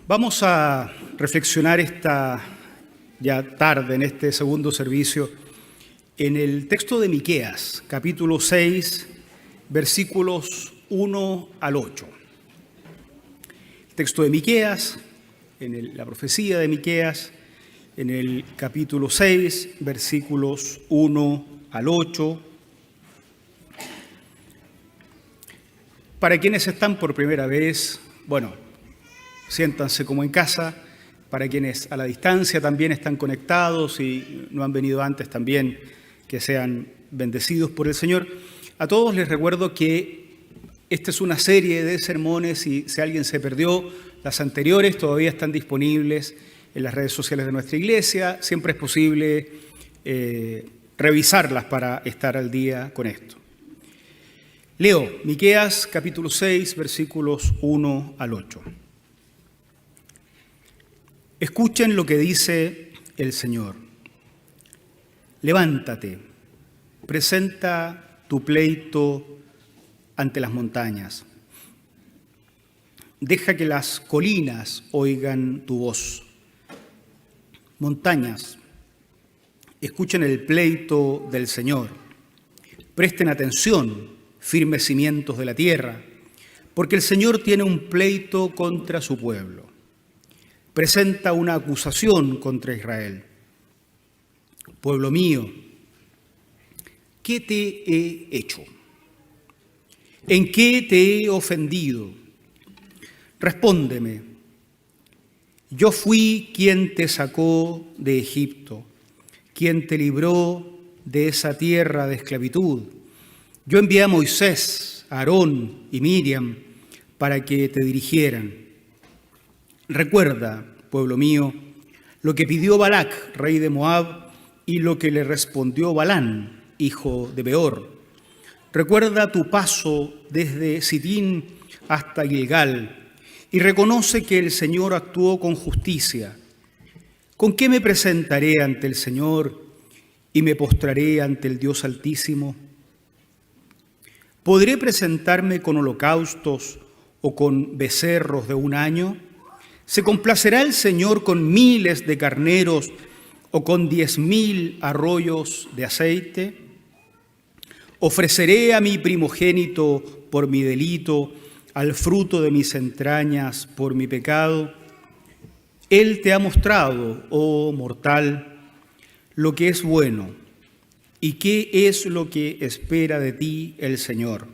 Vamos a reflexionar esta ya tarde, en este segundo servicio, en el texto de Miqueas, capítulo 6, versículos 1 al 8. El texto de Miqueas, la profecía de Miqueas, en el capítulo 6, versículos 1 al 8. Para quienes están por primera vez, bueno, siéntanse como en casa. Para quienes a la distancia también están conectados y no han venido antes también, que sean bendecidos por el Señor. A todos les recuerdo que esta es una serie de sermones y si alguien se perdió, las anteriores todavía están disponibles en las redes sociales de nuestra iglesia. Siempre es posible revisarlas para estar al día con esto. Leo Miqueas capítulo 6, versículos 1 al 8. Escuchen lo que dice el Señor. Levántate, presenta tu pleito ante las montañas. Deja que las colinas oigan tu voz. Montañas, escuchen el pleito del Señor. Presten atención, firmes cimientos de la tierra, porque el Señor tiene un pleito contra su pueblo. Presenta una acusación contra Israel. Pueblo mío, ¿qué te he hecho? ¿En qué te he ofendido? Respóndeme. Yo fui quien te sacó de Egipto, quien te libró de esa tierra de esclavitud. Yo envié a Moisés, a Aarón y Miriam para que te dirigieran. Recuerda, pueblo mío, lo que pidió Balac, rey de Moab, y lo que le respondió Balán, hijo de Beor. Recuerda tu paso desde Sitín hasta Gilgal, y reconoce que el Señor actuó con justicia. ¿Con qué me presentaré ante el Señor y me postraré ante el Dios Altísimo? ¿Podré presentarme con holocaustos o con becerros de un año? ¿Se complacerá el Señor con miles de carneros o con 10,000 arroyos de aceite? ¿Ofreceré a mi primogénito por mi delito, al fruto de mis entrañas por mi pecado? Él te ha mostrado, oh mortal, lo que es bueno y qué es lo que espera de ti el Señor.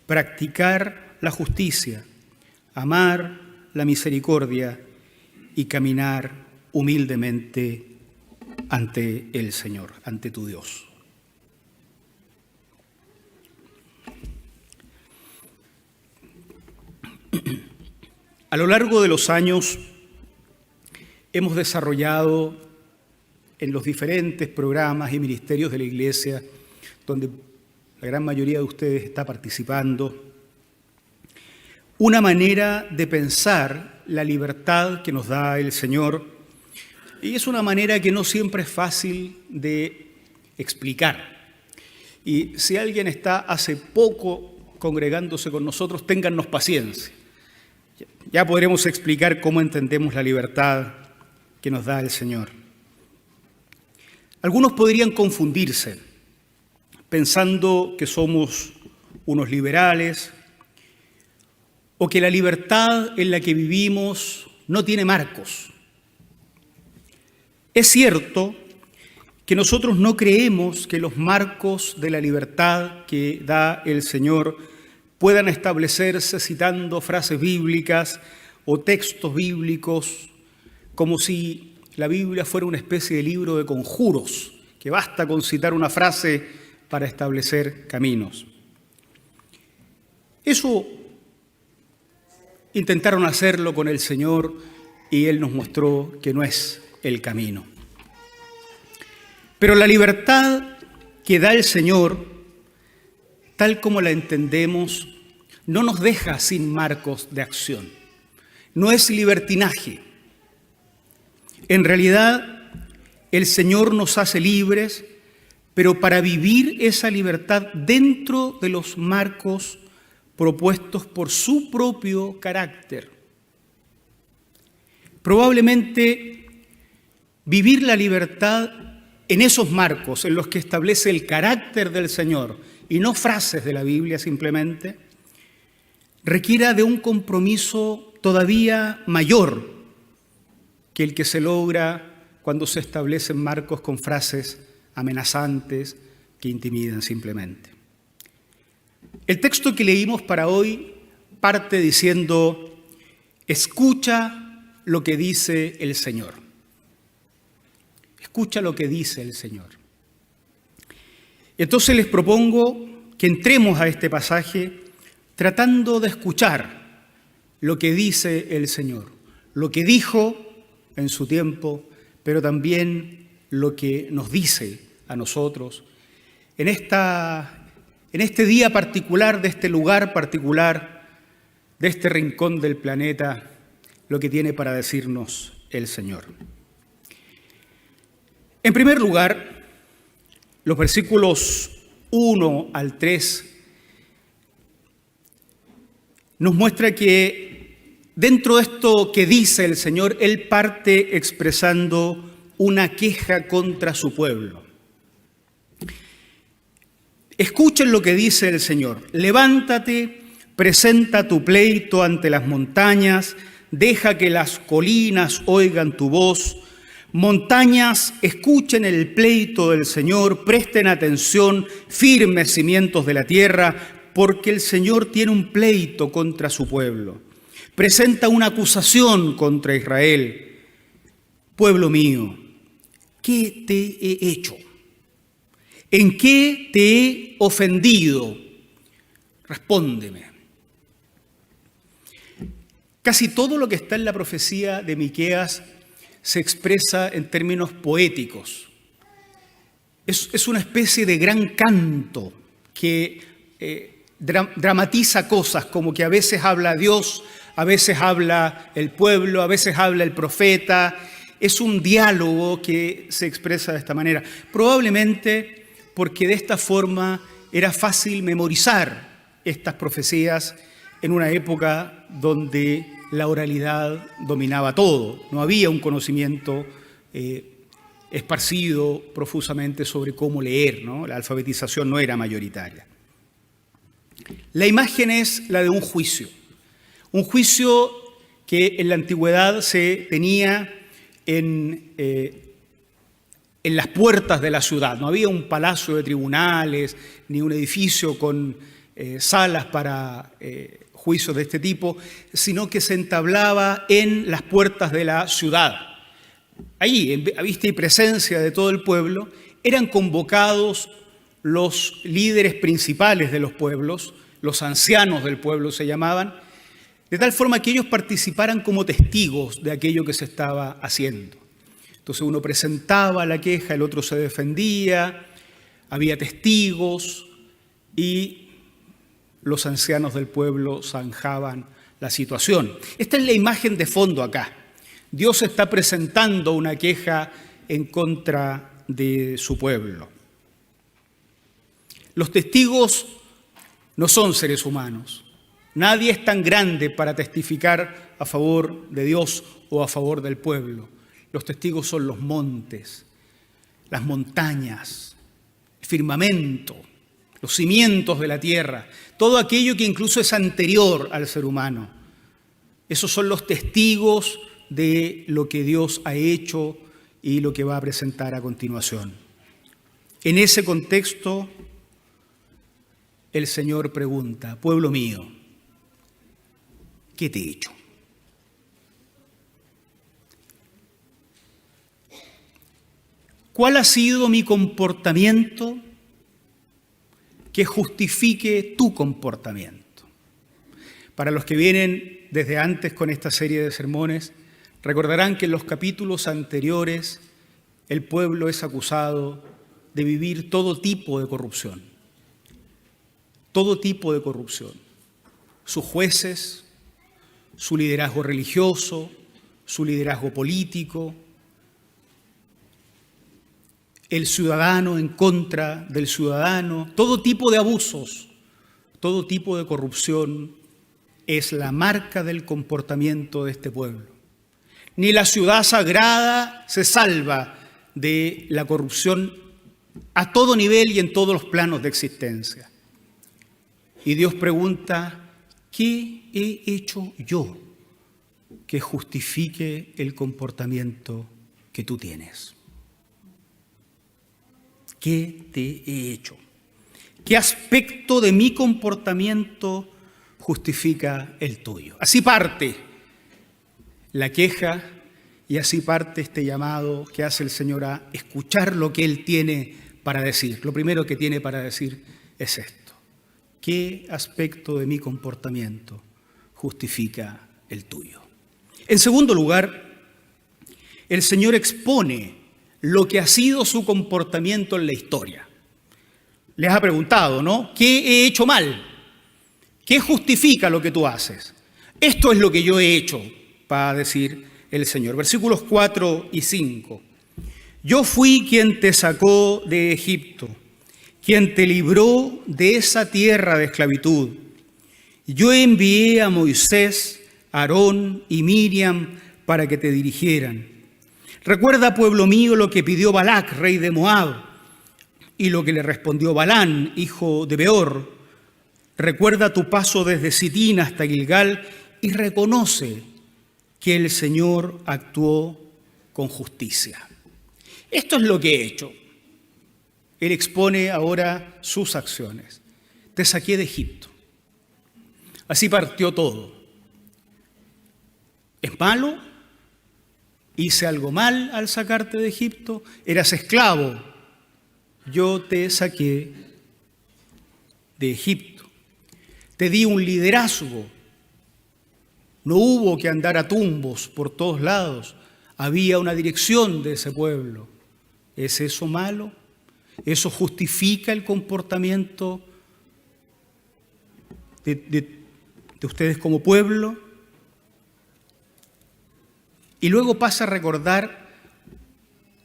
Practicar la justicia, amar la misericordia y caminar humildemente ante el Señor, ante tu Dios. A lo largo de los años hemos desarrollado en los diferentes programas y ministerios de la Iglesia, donde la gran mayoría de ustedes está participando, una manera de pensar la libertad que nos da el Señor, y es una manera que no siempre es fácil de explicar. Y si alguien está hace poco congregándose con nosotros, téngannos paciencia. Ya podremos explicar cómo entendemos la libertad que nos da el Señor. Algunos podrían confundirse, pensando que somos unos liberales, o que la libertad en la que vivimos no tiene marcos. Es cierto que nosotros no creemos que los marcos de la libertad que da el Señor puedan establecerse citando frases bíblicas o textos bíblicos, como si la Biblia fuera una especie de libro de conjuros, que basta con citar una frase para establecer caminos. Eso intentaron hacerlo con el Señor y Él nos mostró que no es el camino. Pero la libertad que da el Señor, tal como la entendemos, no nos deja sin marcos de acción. No es libertinaje. En realidad, el Señor nos hace libres, pero para vivir esa libertad dentro de los marcos propuestos por su propio carácter. Probablemente vivir la libertad en esos marcos en los que establece el carácter del Señor y no frases de la Biblia simplemente, requiera de un compromiso todavía mayor que el que se logra cuando se establecen marcos con frases amenazantes que intimidan simplemente. El texto que leímos para hoy parte diciendo: escucha lo que dice el Señor. Escucha lo que dice el Señor. Entonces les propongo que entremos a este pasaje tratando de escuchar lo que dice el Señor, lo que dijo en su tiempo, pero también lo que nos dice a nosotros en este día particular, de este lugar particular, de este rincón del planeta, lo que tiene para decirnos el Señor. En primer lugar, los versículos 1 al 3 nos muestra que dentro de esto que dice el Señor, Él parte expresando una queja contra su pueblo. Escuchen lo que dice el Señor: levántate, presenta tu pleito ante las montañas, deja que las colinas oigan tu voz. Montañas, escuchen el pleito del Señor, presten atención, firmes cimientos de la tierra, porque el Señor tiene un pleito contra su pueblo. Presenta una acusación contra Israel. Pueblo mío, ¿qué te he hecho? ¿En qué te he ofendido? Respóndeme. Casi todo lo que está en la profecía de Miqueas se expresa en términos poéticos. Es una especie de gran canto que dramatiza cosas, como que a veces habla Dios, a veces habla el pueblo, a veces habla el profeta. Es un diálogo que se expresa de esta manera. Probablemente porque de esta forma era fácil memorizar estas profecías en una época donde la oralidad dominaba todo. No había un conocimiento esparcido profusamente sobre cómo leer, ¿no? La alfabetización no era mayoritaria. La imagen es la de un juicio que en la antigüedad se tenía en las puertas de la ciudad. No había un palacio de tribunales ni un edificio con salas para juicios de este tipo, sino que se entablaba en las puertas de la ciudad. Allí, a vista y presencia de todo el pueblo, eran convocados los líderes principales de los pueblos, los ancianos del pueblo se llamaban, de tal forma que ellos participaran como testigos de aquello que se estaba haciendo. Entonces uno presentaba la queja, el otro se defendía, había testigos y los ancianos del pueblo zanjaban la situación. Esta es la imagen de fondo acá. Dios está presentando una queja en contra de su pueblo. Los testigos no son seres humanos. Nadie es tan grande para testificar a favor de Dios o a favor del pueblo. Los testigos son los montes, las montañas, el firmamento, los cimientos de la tierra, todo aquello que incluso es anterior al ser humano. Esos son los testigos de lo que Dios ha hecho y lo que va a presentar a continuación. En ese contexto, el Señor pregunta: pueblo mío, ¿qué te he hecho? ¿Cuál ha sido mi comportamiento que justifique tu comportamiento? Para los que vienen desde antes con esta serie de sermones, recordarán que en los capítulos anteriores el pueblo es acusado de vivir todo tipo de corrupción. Todo tipo de corrupción. Sus jueces, su liderazgo religioso, su liderazgo político, el ciudadano en contra del ciudadano, todo tipo de abusos, todo tipo de corrupción es la marca del comportamiento de este pueblo. Ni la ciudad sagrada se salva de la corrupción a todo nivel y en todos los planos de existencia. Y Dios pregunta, ¿qué he hecho yo que justifique el comportamiento que tú tienes? ¿Qué te he hecho? ¿Qué aspecto de mi comportamiento justifica el tuyo? Así parte la queja y así parte este llamado que hace el Señor a escuchar lo que Él tiene para decir. Lo primero que tiene para decir es esto. ¿Qué aspecto de mi comportamiento justifica el tuyo? En segundo lugar, el Señor expone lo que ha sido su comportamiento en la historia. Les ha preguntado, ¿no? ¿Qué he hecho mal? ¿Qué justifica lo que tú haces? Esto es lo que yo he hecho, va a decir el Señor. Versículos 4 y 5. Yo fui quien te sacó de Egipto, quien te libró de esa tierra de esclavitud. Yo envié a Moisés, Aarón y Miriam para que te dirigieran. Recuerda, pueblo mío, lo que pidió Balac, rey de Moab, y lo que le respondió Balán, hijo de Beor. Recuerda tu paso desde Sitín hasta Gilgal y reconoce que el Señor actuó con justicia. Esto es lo que he hecho. Él expone ahora sus acciones. Te saqué de Egipto. Así partió todo. ¿Es malo? ¿Hice algo mal al sacarte de Egipto? Eras esclavo. Yo te saqué de Egipto. Te di un liderazgo. No hubo que andar a tumbos por todos lados. Había una dirección de ese pueblo. ¿Es eso malo? ¿Eso justifica el comportamiento de ustedes como pueblo? Y luego pasa a recordar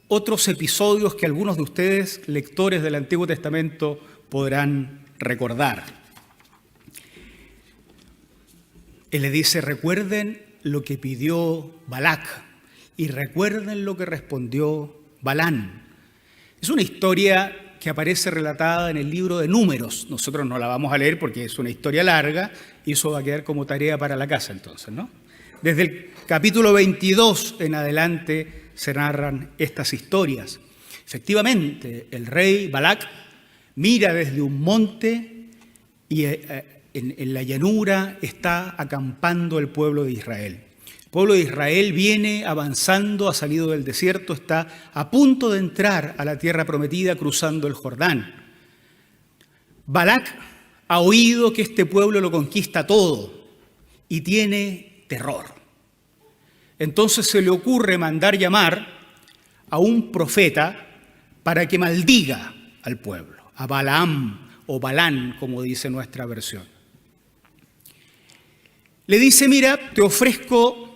otros episodios que algunos de ustedes, lectores del Antiguo Testamento, podrán recordar. Él le dice, recuerden lo que pidió Balac y recuerden lo que respondió Balán. Es una historia que aparece relatada en el libro de Números. Nosotros no la vamos a leer porque es una historia larga y eso va a quedar como tarea para la casa entonces, ¿no? Desde el capítulo 22 en adelante se narran estas historias. Efectivamente, el rey Balac mira desde un monte y en la llanura está acampando el pueblo de Israel. El pueblo de Israel viene avanzando, ha salido del desierto, está a punto de entrar a la tierra prometida cruzando el Jordán. Balac ha oído que este pueblo lo conquista todo y tiene terror. Entonces se le ocurre mandar llamar a un profeta para que maldiga al pueblo, a Balaam o Balán, como dice nuestra versión. Le dice, mira, te ofrezco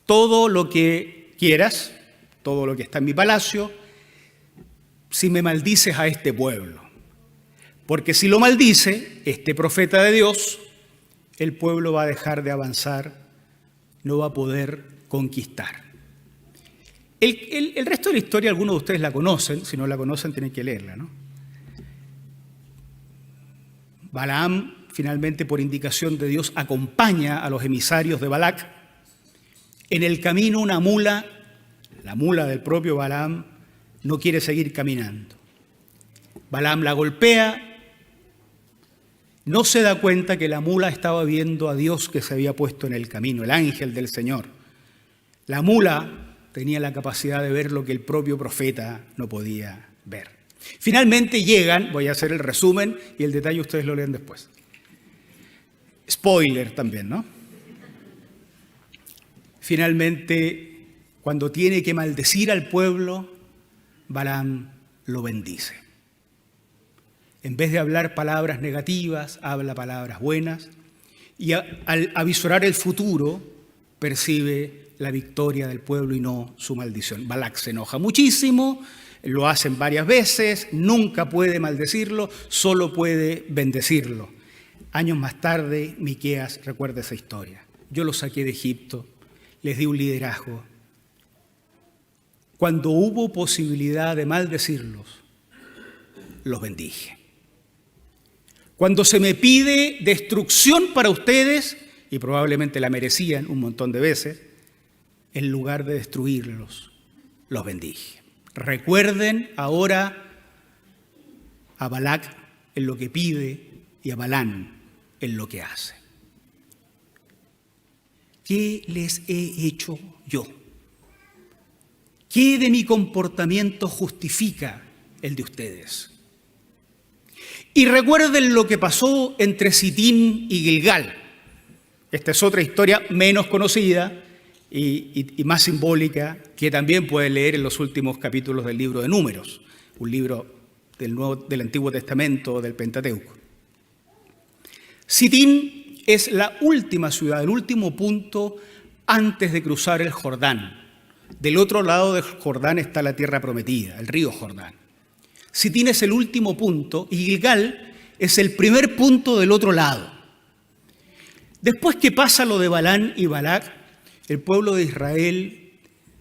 todo lo que quieras, todo lo que está en mi palacio, si me maldices a este pueblo. Porque si lo maldice este profeta de Dios, el pueblo va a dejar de avanzar, no va a poder conquistar. El resto de la historia, algunos de ustedes la conocen, si no la conocen tienen que leerla, ¿no? Balaam, finalmente por indicación de Dios, acompaña a los emisarios de Balac. En el camino una mula, la mula del propio Balaam, no quiere seguir caminando. Balaam la golpea, no se da cuenta que la mula estaba viendo a Dios que se había puesto en el camino, el ángel del Señor. La mula tenía la capacidad de ver lo que el propio profeta no podía ver. Finalmente llegan, voy a hacer el resumen y el detalle ustedes lo leen después. Spoiler también, ¿no? Finalmente, cuando tiene que maldecir al pueblo, Balaam lo bendice. En vez de hablar palabras negativas, habla palabras buenas y al avisorar el futuro, percibe la victoria del pueblo y no su maldición. Balac se enoja muchísimo, lo hacen varias veces, nunca puede maldecirlo, solo puede bendecirlo. Años más tarde, Miqueas recuerda esa historia. Yo los saqué de Egipto, les di un liderazgo. Cuando hubo posibilidad de maldecirlos, los bendije. Cuando se me pide destrucción para ustedes, y probablemente la merecían un montón de veces, en lugar de destruirlos, los bendije. Recuerden ahora a Balac en lo que pide y a Balán en lo que hace. ¿Qué les he hecho yo? ¿Qué de mi comportamiento justifica el de ustedes? Y recuerden lo que pasó entre Sitín y Gilgal. Esta es otra historia menos conocida y más simbólica que también pueden leer en los últimos capítulos del libro de Números, un libro del Antiguo Testamento, del Pentateuco. Sitín es la última ciudad, el último punto antes de cruzar el Jordán. Del otro lado del Jordán está la tierra prometida, el río Jordán. Sitín es el último punto y Gilgal es el primer punto del otro lado. Después que pasa lo de Balán y Balac, el pueblo de Israel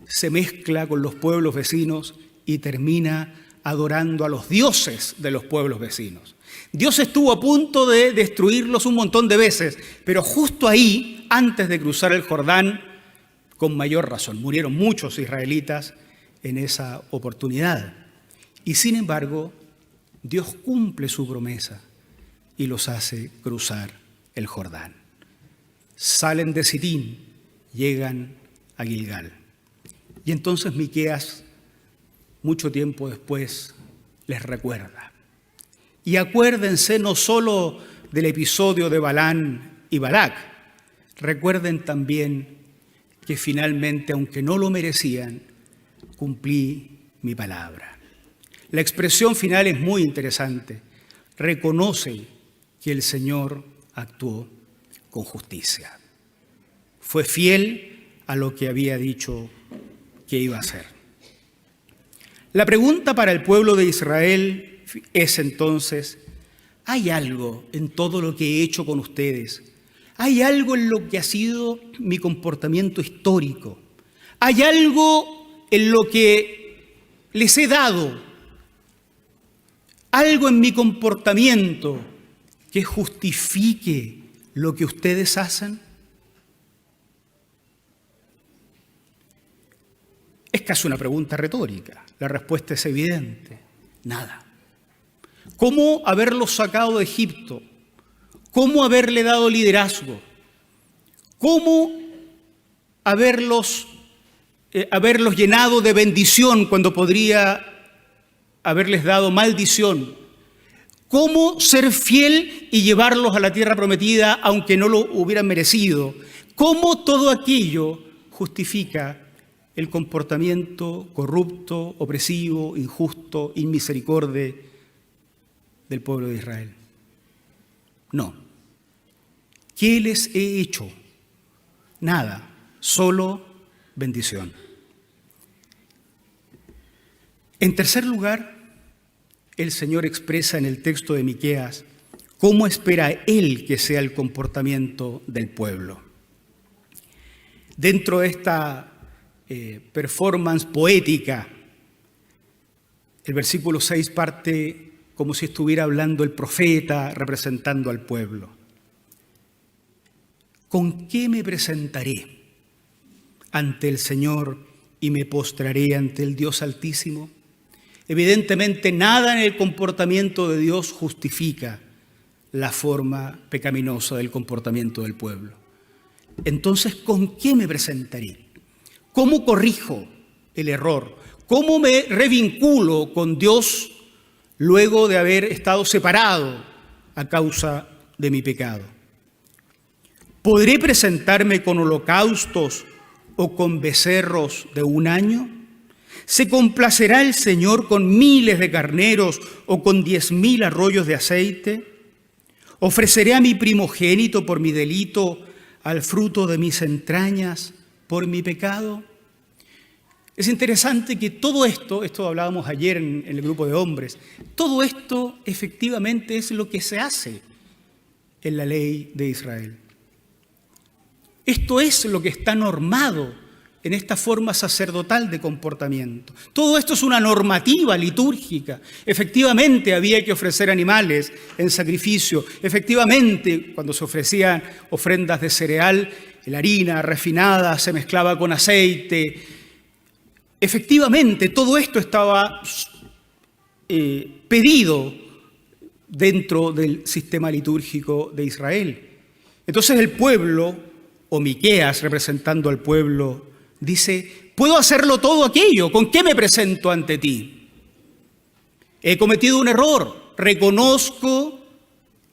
se mezcla con los pueblos vecinos y termina adorando a los dioses de los pueblos vecinos. Dios estuvo a punto de destruirlos un montón de veces, pero justo ahí, antes de cruzar el Jordán, con mayor razón, murieron muchos israelitas en esa oportunidad. Y sin embargo, Dios cumple su promesa y los hace cruzar el Jordán. Salen de Sitín, llegan a Gilgal. Y entonces Miqueas, mucho tiempo después, les recuerda. Y acuérdense no solo del episodio de Balán y Balac, recuerden también que finalmente, aunque no lo merecían, cumplí mi palabra. La expresión final es muy interesante. Reconoce que el Señor actuó con justicia. Fue fiel a lo que había dicho que iba a hacer. La pregunta para el pueblo de Israel es entonces, ¿hay algo en todo lo que he hecho con ustedes? ¿Hay algo en lo que ha sido mi comportamiento histórico? ¿Hay algo en lo que les he dado? ¿Algo en mi comportamiento que justifique lo que ustedes hacen? Es casi una pregunta retórica. La respuesta es evidente. Nada. ¿Cómo haberlos sacado de Egipto? ¿Cómo haberle dado liderazgo? ¿Cómo haberlos llenado de bendición cuando podría haberles dado maldición? ¿Cómo ser fiel y llevarlos a la tierra prometida aunque no lo hubieran merecido? ¿Cómo todo aquello justifica el comportamiento corrupto, opresivo, injusto, inmisericordia del pueblo de Israel? No. ¿Qué les he hecho? Nada, solo bendición. En tercer lugar, el Señor expresa en el texto de Miqueas cómo espera Él que sea el comportamiento del pueblo. Dentro de esta performance poética, el versículo 6 parte como si estuviera hablando el profeta representando al pueblo. ¿Con qué me presentaré ante el Señor y me postraré ante el Dios Altísimo? Evidentemente, nada en el comportamiento de Dios justifica la forma pecaminosa del comportamiento del pueblo. Entonces, ¿con qué me presentaré? ¿Cómo corrijo el error? ¿Cómo me revinculo con Dios luego de haber estado separado a causa de mi pecado? ¿Podré presentarme con holocaustos o con becerros de un año? ¿Se complacerá el Señor con miles de carneros o con 10,000 arroyos de aceite? ¿Ofreceré a mi primogénito por mi delito, al fruto de mis entrañas por mi pecado? Es interesante que todo esto hablábamos ayer en el grupo de hombres, todo esto efectivamente es lo que se hace en la ley de Israel. Esto es lo que está normado en esta forma sacerdotal de comportamiento. Todo esto es una normativa litúrgica. Efectivamente había que ofrecer animales en sacrificio. Efectivamente, cuando se ofrecían ofrendas de cereal, la harina refinada se mezclaba con aceite. Efectivamente, todo esto estaba pedido dentro del sistema litúrgico de Israel. Entonces el pueblo, o Miqueas representando al pueblo, dice, puedo hacerlo todo aquello, ¿con qué me presento ante ti? He cometido un error, reconozco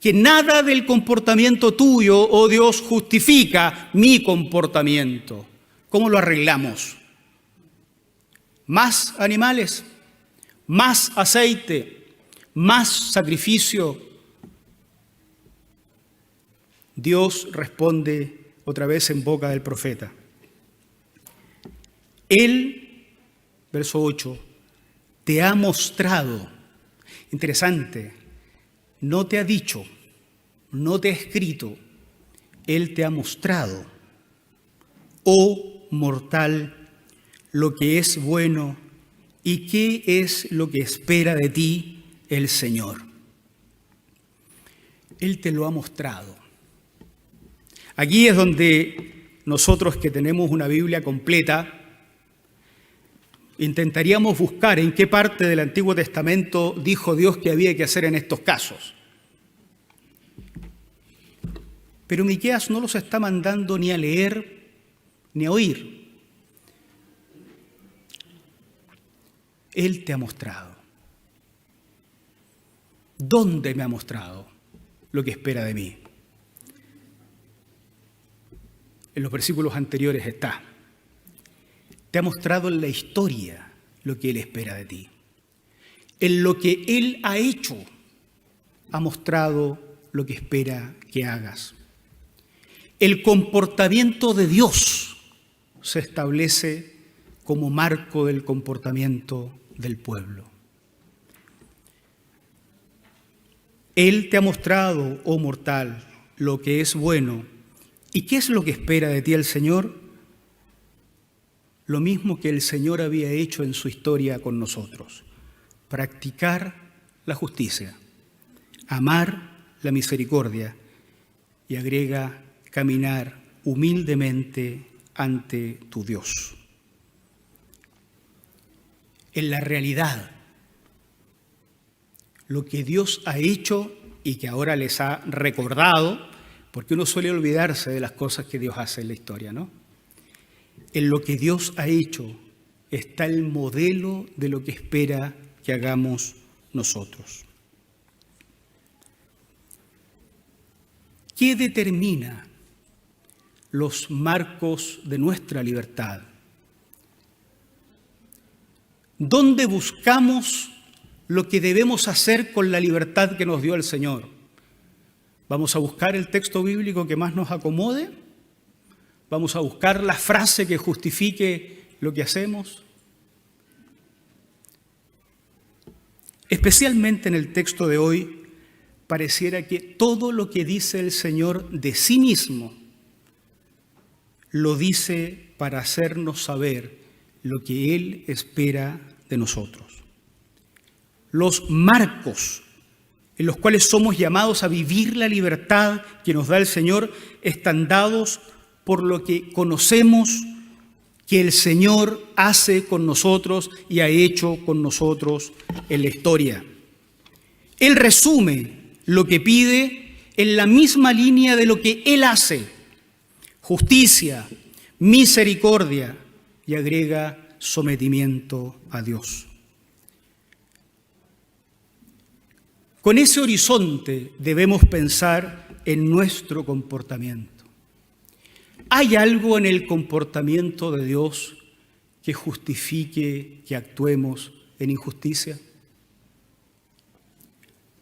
que nada del comportamiento tuyo, oh Dios, justifica mi comportamiento. ¿Cómo lo arreglamos? Más animales, más aceite, más sacrificio. Dios responde otra vez en boca del profeta. Él, verso 8, te ha mostrado, interesante, no te ha dicho, no te ha escrito, Él te ha mostrado, oh mortal, lo que es bueno y qué es lo que espera de ti el Señor. Él te lo ha mostrado. Aquí es donde nosotros que tenemos una Biblia completa, intentaríamos buscar en qué parte del Antiguo Testamento dijo Dios que había que hacer en estos casos. Pero Miqueas no los está mandando ni a leer ni a oír. Él te ha mostrado. ¿Dónde me ha mostrado lo que espera de mí? En los versículos anteriores está. Te ha mostrado en la historia lo que Él espera de ti. En lo que Él ha hecho, ha mostrado lo que espera que hagas. El comportamiento de Dios se establece como marco del comportamiento del pueblo. Él te ha mostrado, oh mortal, lo que es bueno. ¿Y qué es lo que espera de ti el Señor? Lo mismo que el Señor había hecho en su historia con nosotros. Practicar la justicia, amar la misericordia y agrega caminar humildemente ante tu Dios. En la realidad, lo que Dios ha hecho y que ahora les ha recordado, porque uno suele olvidarse de las cosas que Dios hace en la historia, ¿no? En lo que Dios ha hecho está el modelo de lo que espera que hagamos nosotros. ¿Qué determina los marcos de nuestra libertad? ¿Dónde buscamos lo que debemos hacer con la libertad que nos dio el Señor? ¿Vamos a buscar el texto bíblico que más nos acomode? ¿Vamos a buscar la frase que justifique lo que hacemos? Especialmente en el texto de hoy, pareciera que todo lo que dice el Señor de sí mismo, lo dice para hacernos saber lo que Él espera de nosotros. Los marcos en los cuales somos llamados a vivir la libertad que nos da el Señor están dados por lo que conocemos que el Señor hace con nosotros y ha hecho con nosotros en la historia. Él resume lo que pide en la misma línea de lo que Él hace: justicia, misericordia, y agrega sometimiento a Dios. Con ese horizonte debemos pensar en nuestro comportamiento. ¿Hay algo en el comportamiento de Dios que justifique que actuemos en injusticia?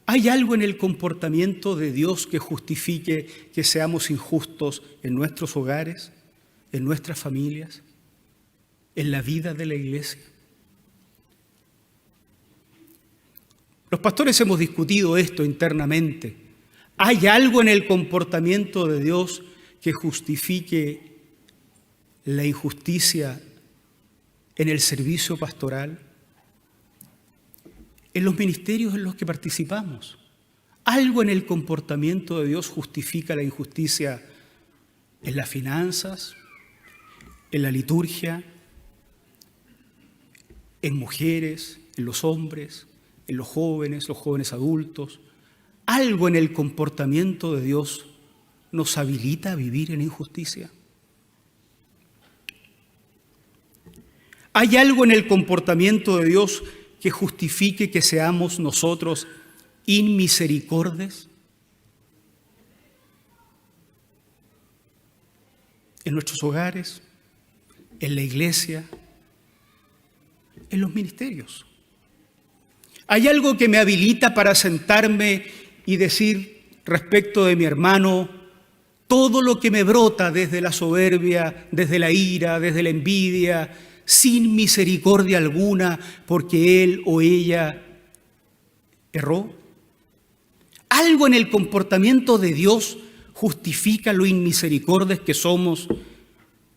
¿Hay algo en el comportamiento de Dios que justifique que seamos injustos en nuestros hogares, en nuestras familias? en la vida de la iglesia? Los pastores hemos discutido esto internamente. ¿Hay algo en el comportamiento de Dios que justifique la injusticia en el servicio pastoral? En los ministerios en los que participamos. ¿Algo en el comportamiento de Dios justifica la injusticia en las finanzas, en la liturgia, en mujeres, en los hombres, en los jóvenes adultos? ¿Algo en el comportamiento de Dios nos habilita a vivir en injusticia? ¿Hay algo en el comportamiento de Dios que justifique que seamos nosotros inmisericordes? En nuestros hogares, en la iglesia, en los ministerios. ¿Hay algo que me habilita para sentarme y decir respecto de mi hermano todo lo que me brota desde la soberbia, desde la ira, desde la envidia, sin misericordia alguna, porque él o ella erró? ¿Algo en el comportamiento de Dios justifica lo inmisericordes que somos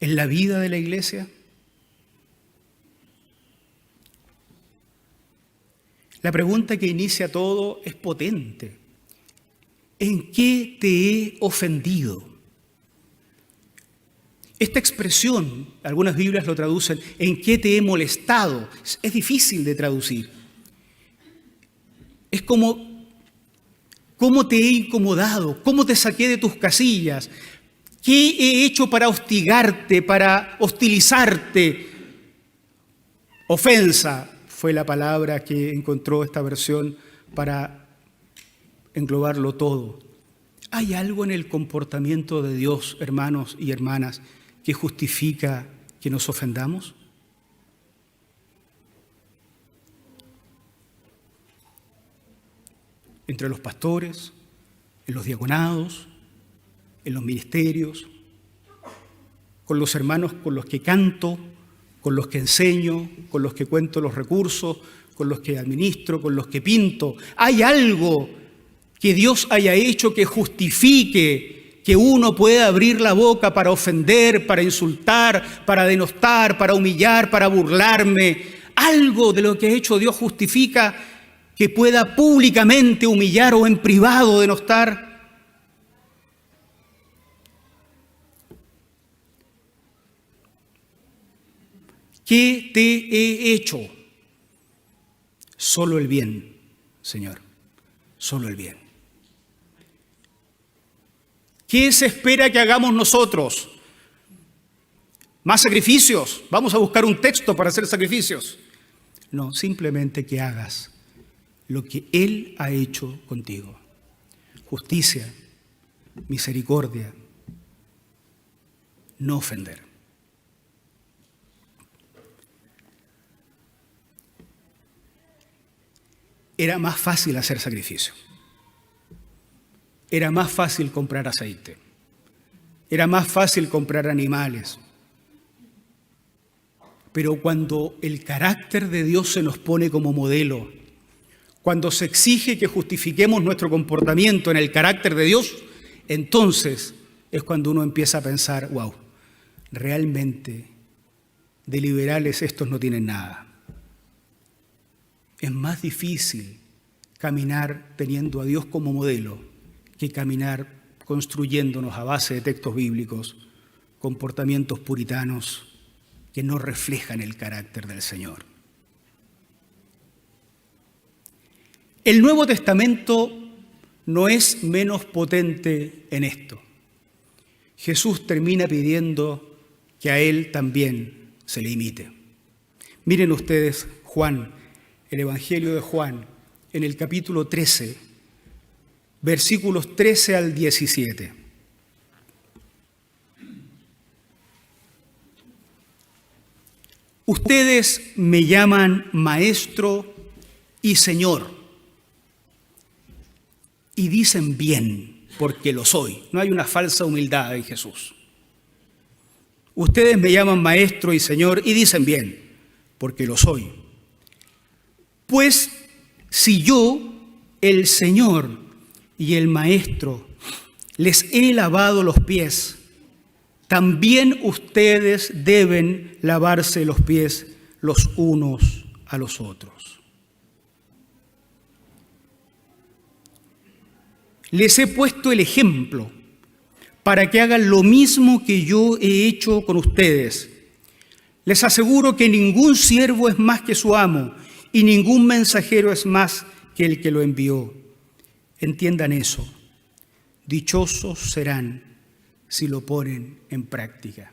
en la vida de la iglesia? La pregunta que inicia todo es potente. ¿En qué te he ofendido? Esta expresión, algunas Biblias lo traducen, ¿en qué te he molestado? Es difícil de traducir. Es como, ¿cómo te he incomodado? ¿Cómo te saqué de tus casillas? ¿Qué he hecho para hostigarte, para hostilizarte? Ofensa fue la palabra que encontró esta versión para englobarlo todo. ¿Hay algo en el comportamiento de Dios, hermanos y hermanas, que justifica que nos ofendamos? Entre los pastores, en los diaconados, en los ministerios, con los hermanos con los que canto, con los que enseño, con los que cuento los recursos, con los que administro, con los que pinto. ¿Hay algo que Dios haya hecho que justifique que uno pueda abrir la boca para ofender, para insultar, para denostar, para humillar, para burlarme? ¿Algo de lo que ha hecho Dios justifica que pueda públicamente humillar o en privado denostar? ¿Qué te he hecho? Solo el bien, Señor, solo el bien. ¿Qué se espera que hagamos nosotros? ¿Más sacrificios? ¿Vamos a buscar un texto para hacer sacrificios? No, simplemente que hagas lo que Él ha hecho contigo. Justicia, misericordia, no ofender. Era más fácil hacer sacrificio. Era más fácil comprar aceite. Era más fácil comprar animales. Pero cuando el carácter de Dios se nos pone como modelo, cuando se exige que justifiquemos nuestro comportamiento en el carácter de Dios, entonces es cuando uno empieza a pensar, wow, realmente de liberales estos no tienen nada. Es más difícil caminar teniendo a Dios como modelo que caminar construyéndonos a base de textos bíblicos, comportamientos puritanos que no reflejan el carácter del Señor. El Nuevo Testamento no es menos potente en esto. Jesús termina pidiendo que a Él también se le imite. Miren ustedes Juan, el Evangelio de Juan, en el capítulo 13, versículos 13 al 17. Ustedes me llaman Maestro y Señor, y dicen bien, porque lo soy. No hay una falsa humildad en Jesús. Ustedes me llaman maestro y señor y dicen bien, porque lo soy. Pues si yo, el Señor y el Maestro, les he lavado los pies, también ustedes deben lavarse los pies los unos a los otros. Les he puesto el ejemplo para que hagan lo mismo que yo he hecho con ustedes. Les aseguro que ningún siervo es más que su amo y ningún mensajero es más que el que lo envió. Entiendan eso. Dichosos serán si lo ponen en práctica.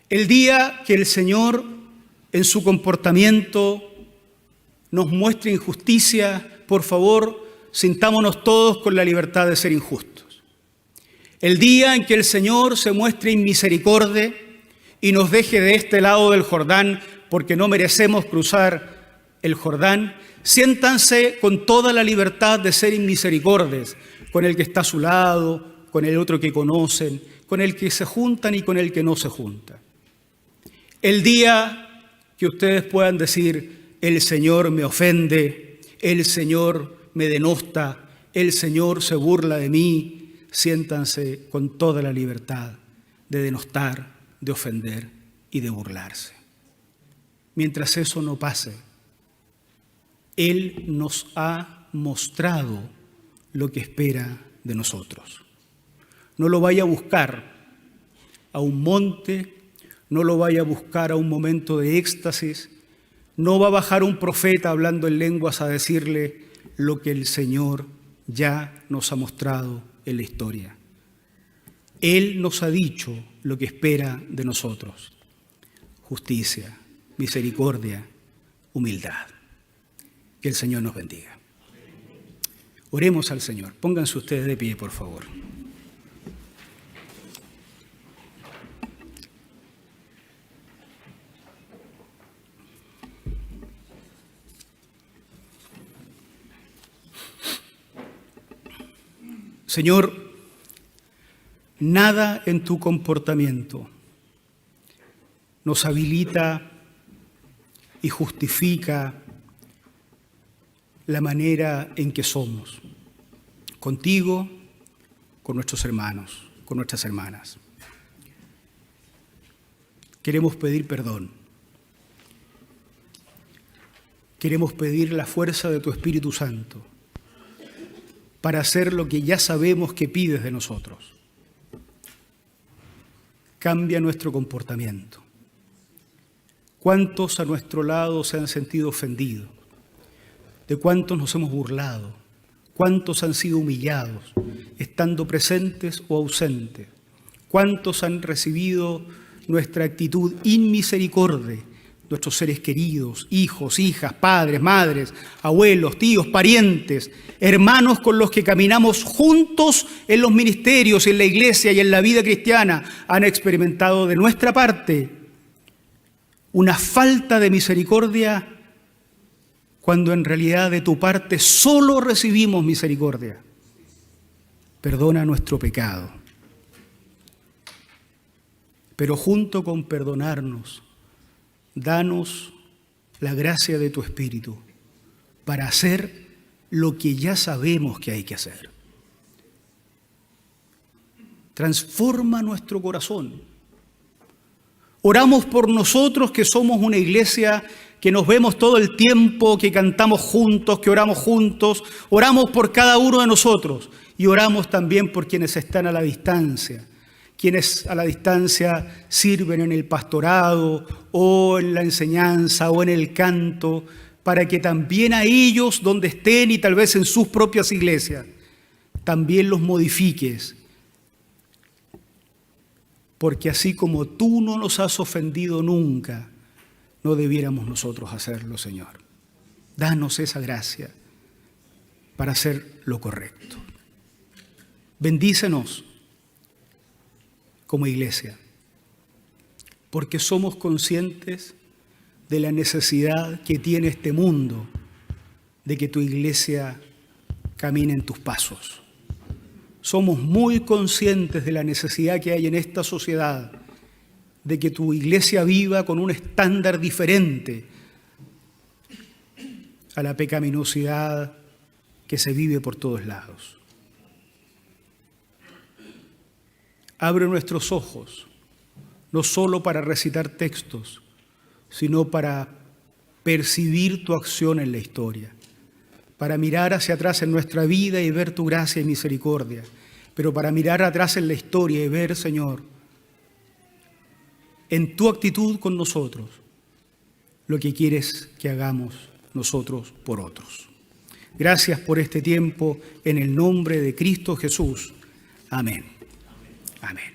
El día que el Señor en su comportamiento nos muestre injusticia, por favor, sintámonos todos con la libertad de ser injustos. El día en que el Señor se muestre inmisericordia y nos deje de este lado del Jordán porque no merecemos cruzar el Jordán, siéntanse con toda la libertad de ser inmisericordias con el que está a su lado, con el otro que conocen, con el que se juntan y con el que no se junta. El día que ustedes puedan decir, el Señor me ofende, el Señor me denosta, el Señor se burla de mí, siéntanse con toda la libertad de denostar, de ofender y de burlarse. Mientras eso no pase, Él nos ha mostrado lo que espera de nosotros. No lo vaya a buscar a un monte, no lo vaya a buscar a un momento de éxtasis, no va a bajar un profeta hablando en lenguas a decirle lo que el Señor ya nos ha mostrado en la historia. Él nos ha dicho lo que espera de nosotros: justicia, misericordia, humildad. Que el Señor nos bendiga. Oremos al Señor. Pónganse ustedes de pie, por favor. Señor, nada en tu comportamiento nos habilita y justifica la manera en que somos, contigo, con nuestros hermanos, con nuestras hermanas. Queremos pedir perdón. Queremos pedir la fuerza de tu Espíritu Santo para hacer lo que ya sabemos que pides de nosotros. Cambia nuestro comportamiento. ¿Cuántos a nuestro lado se han sentido ofendidos? ¿De cuántos nos hemos burlado? ¿Cuántos han sido humillados, estando presentes o ausentes? ¿Cuántos han recibido nuestra actitud inmisericordia? Nuestros seres queridos, hijos, hijas, padres, madres, abuelos, tíos, parientes, hermanos con los que caminamos juntos en los ministerios, en la iglesia y en la vida cristiana, han experimentado de nuestra parte una falta de misericordia cuando en realidad de tu parte solo recibimos misericordia. Perdona nuestro pecado. Pero junto con perdonarnos, danos la gracia de tu Espíritu para hacer lo que ya sabemos que hay que hacer. Transforma nuestro corazón. Oramos por nosotros que somos una iglesia que nos vemos todo el tiempo, que cantamos juntos, que oramos juntos. Oramos por cada uno de nosotros y oramos también por quienes están a la distancia. Quienes a la distancia sirven en el pastorado o en la enseñanza o en el canto, para que también a ellos, donde estén y tal vez en sus propias iglesias, también los modifiques. Porque así como tú no nos has ofendido nunca, no debiéramos nosotros hacerlo, Señor. Danos esa gracia para hacer lo correcto. Bendícenos como iglesia, porque somos conscientes de la necesidad que tiene este mundo de que tu iglesia camine en tus pasos. Somos muy conscientes de la necesidad que hay en esta sociedad de que tu iglesia viva con un estándar diferente a la pecaminosidad que se vive por todos lados. Abre nuestros ojos, no solo para recitar textos, sino para percibir tu acción en la historia, para mirar hacia atrás en nuestra vida y ver tu gracia y misericordia, pero para mirar atrás en la historia y ver, Señor, en tu actitud con nosotros, lo que quieres que hagamos nosotros por otros. Gracias por este tiempo, en el nombre de Cristo Jesús. Amén. Amén.